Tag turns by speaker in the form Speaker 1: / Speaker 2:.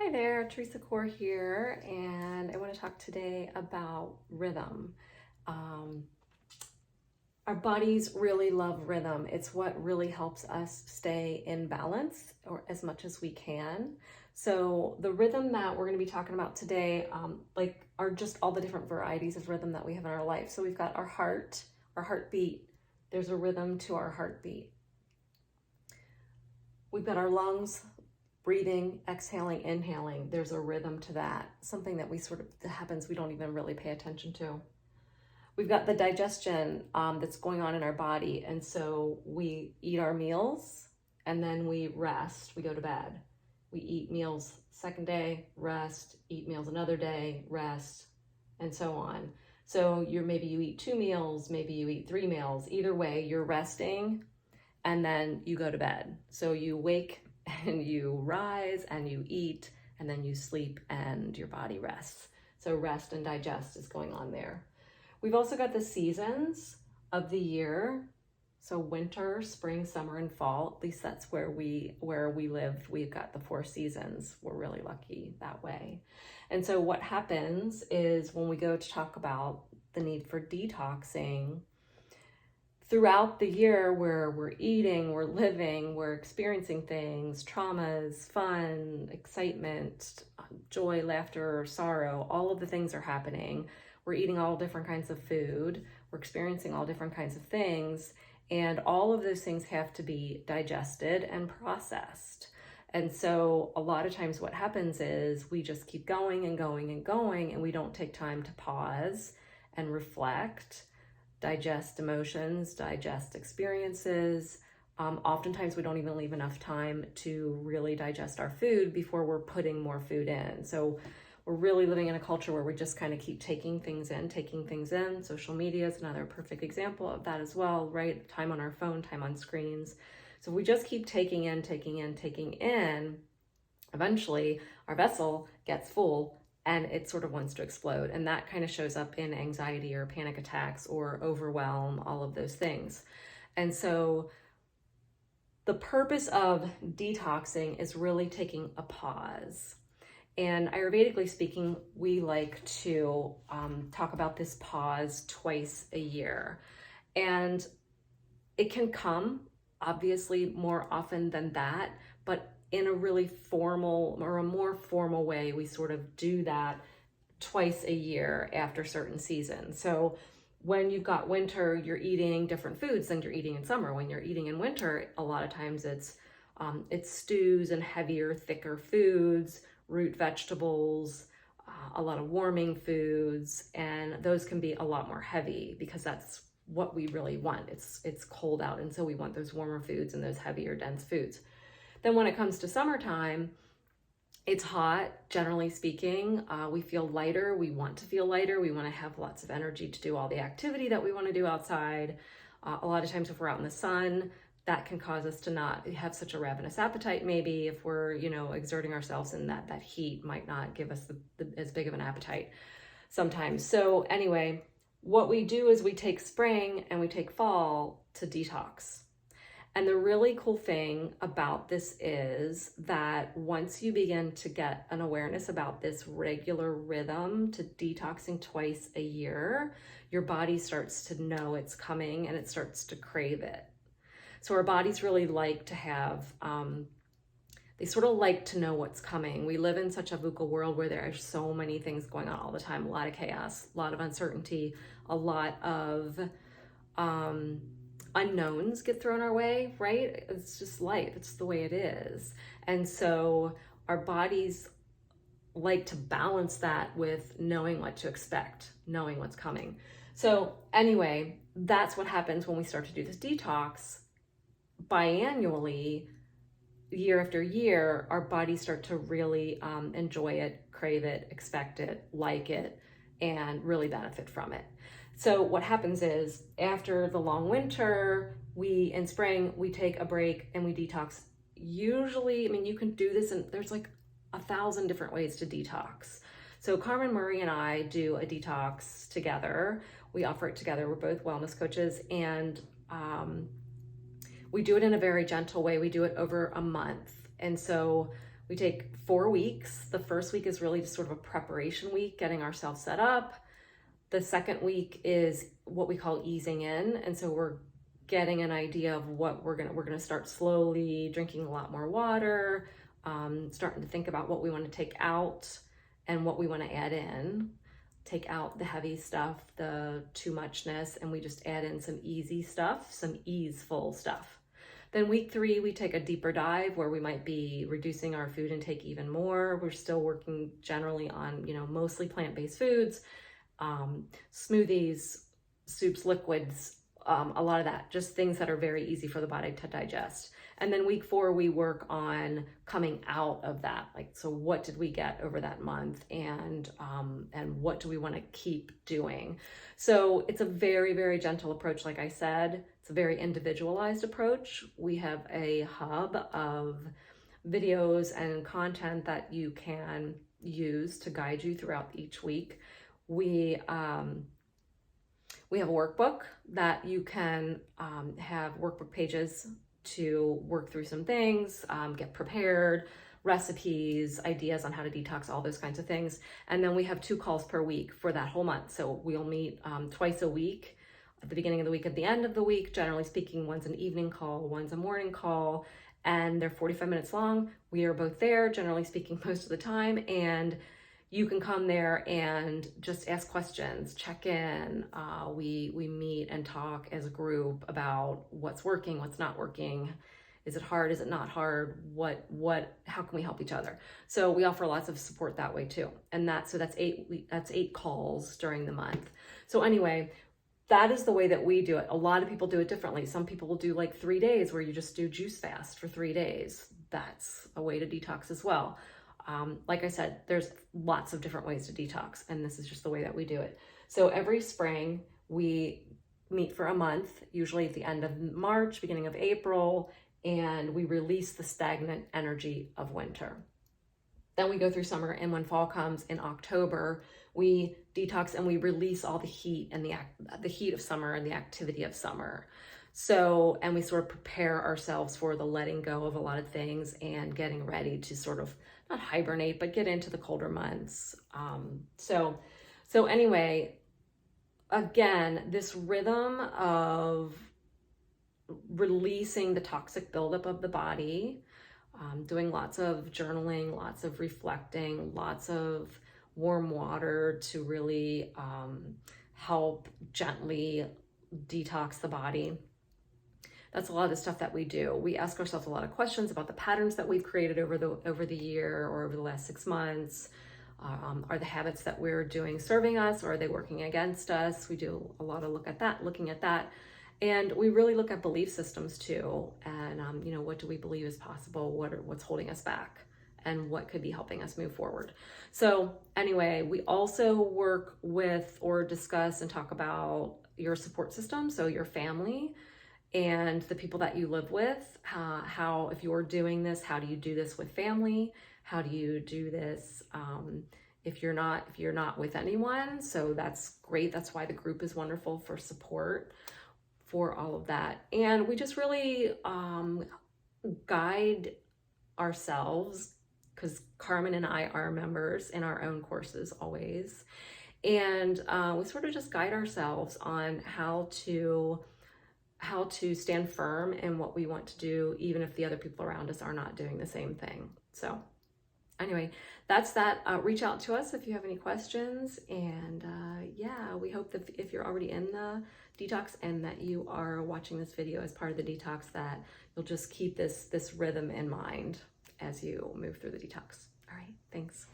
Speaker 1: Hi there, Teresa Core here, and I want to talk today about rhythm. Um, our bodies really love rhythm. It's what really helps us stay in balance or as much as we can. So the rhythm that we're going to be talking about today, are just all the different varieties of rhythm that we have in our life. So we've got our heart, our heartbeat. There's a rhythm to our heartbeat. We've got our lungs, breathing, exhaling, inhaling. There's a rhythm to that, something that that happens we don't even really pay attention to. We've got the digestion that's going on in our body. And so we eat our meals and then we rest, we go to bed. We eat meals second day, rest, eat meals another day, rest, and so on. So maybe you eat 2 meals, maybe you eat 3 meals. Either way, you're resting and then you go to bed. So you wake and you rise and you eat and then you sleep and your body rests. So rest and digest is going on there. We've also got the seasons of the year. So winter, spring, summer, and fall. At least that's where we lived. We've got the 4 seasons. We're really lucky that way. And so what happens is when we go to talk about the need for detoxing, throughout the year where we're eating, we're living, we're experiencing things, traumas, fun, excitement, joy, laughter, sorrow, all of the things are happening. We're eating all different kinds of food. We're experiencing all different kinds of things. And all of those things have to be digested and processed. And so a lot of times what happens is we just keep going and going and going, and we don't take time to pause and reflect, digest emotions, digest experiences. Oftentimes we don't even leave enough time to really digest our food before we're putting more food in. So we're really living in a culture where we just kind of keep taking things in. Social media is another perfect example of that as well, right? Time on our phone, time on screens. So we just keep taking in, eventually our vessel gets full and it sort of wants to explode. And that kind of shows up in anxiety or panic attacks or overwhelm, all of those things. And so the purpose of detoxing is really taking a pause. And Ayurvedically speaking, we like to talk about this pause twice a year. And it can come, obviously, more often than that, but in a really formal or a more formal way, we sort of do that twice a year after certain seasons. So when you've got winter, you're eating different foods than you're eating in summer. When you're eating in winter, a lot of times it's stews and heavier, thicker foods, root vegetables, a lot of warming foods, and those can be a lot more heavy because that's what we really want. It's cold out, and so we want those warmer foods and those heavier, dense foods. Then when it comes to summertime, it's hot, generally speaking. We feel lighter. We want to feel lighter. We want to have lots of energy to do all the activity that we want to do outside. A lot of times if we're out in the sun, that can cause us to not have such a ravenous appetite. Maybe if we're, exerting ourselves, and that heat might not give us as big of an appetite sometimes. So anyway, what we do is we take spring and we take fall to detox. And the really cool thing about this is that once you begin to get an awareness about this regular rhythm to detoxing twice a year, your body starts to know it's coming and it starts to crave it. So our bodies really like to have, they sort of like to know what's coming. We live in such a VUCA world where there are so many things going on all the time, a lot of chaos, a lot of uncertainty, a lot of unknowns get thrown our way, right? It's just life, it's the way it is. And so our bodies like to balance that with knowing what to expect, knowing what's coming. So anyway, that's what happens when we start to do this detox. Biannually, year after year, our bodies start to really enjoy it, crave it, expect it, like it, and really benefit from it. So what happens is after the long winter, in spring, we take a break and we detox. Usually, you can do this, and there's like 1,000 different ways to detox. So Carmen Murray and I do a detox together. We offer it together. We're both wellness coaches, and we do it in a very gentle way. We do it over a month. And so We take 4 weeks. The first week is really just sort of a preparation week, getting ourselves set up. The second week is what we call easing in. And so we're getting an idea of what we're gonna start slowly, drinking a lot more water, starting to think about what we want to take out and what we want to add in. Take out the heavy stuff, the too muchness, and we just add in some easy stuff, some easeful stuff. Then week 3, we take a deeper dive where we might be reducing our food intake even more. We're still working generally on, mostly plant-based foods, smoothies, soups, liquids, a lot of that, just things that are very easy for the body to digest. And then week 4, we work on coming out of that. Like, so what did we get over that month, and what do we want to keep doing? So it's a very, very gentle approach. Like I said, it's a very individualized approach. We have a hub of videos and content that you can use to guide you throughout each week. We have a workbook that you can have workbook pages to work through some things, get prepared, recipes, ideas on how to detox, all those kinds of things. And then we have 2 calls per week for that whole month. So we'll meet twice a week, at the beginning of the week, at the end of the week. Generally speaking, one's an evening call, one's a morning call, and they're 45 minutes long. We are both there, generally speaking, most of the time. And you can come there and just ask questions, check in. We meet and talk as a group about what's working, what's not working. Is it hard? Is it not hard? How can we help each other? So we offer lots of support that way too. And that's 8 calls during the month. So anyway, that is the way that we do it. A lot of people do it differently. Some people will do like 3 days where you just do juice fast for 3 days. That's a way to detox as well. Like I said, there's lots of different ways to detox, and this is just the way that we do it. So every spring, we meet for a month, usually at the end of March, beginning of April, and we release the stagnant energy of winter. Then we go through summer, and when fall comes in October, we detox and we release all the heat and the heat of summer and the activity of summer. So, and we sort of prepare ourselves for the letting go of a lot of things and getting ready to sort of not hibernate, but get into the colder months. So anyway, again, this rhythm of releasing the toxic buildup of the body, doing lots of journaling, lots of reflecting, lots of warm water to really help gently detox the body. That's a lot of the stuff that we do. We ask ourselves a lot of questions about the patterns that we've created over the year or over the last 6 months. Are the habits that we're doing serving us, or are they working against us? We do a lot of looking at that. And we really look at belief systems too. And, what do we believe is possible? What's holding us back? And what could be helping us move forward? So anyway, we also work with or discuss and talk about your support system. So your family and the people that you live with, how, if you're doing this, how do you do this with family? How do you do this if you're not with anyone? So that's great. That's why the group is wonderful for support for all of that. And we just really guide ourselves, because Carmen and I are members in our own courses always. And we sort of just guide ourselves on how to stand firm in what we want to do, even if the other people around us are not doing the same thing. So anyway, that's that. Reach out to us if you have any questions. And yeah, we hope that if you're already in the detox and that you are watching this video as part of the detox, that you'll just keep this rhythm in mind as you move through the detox. All right, thanks.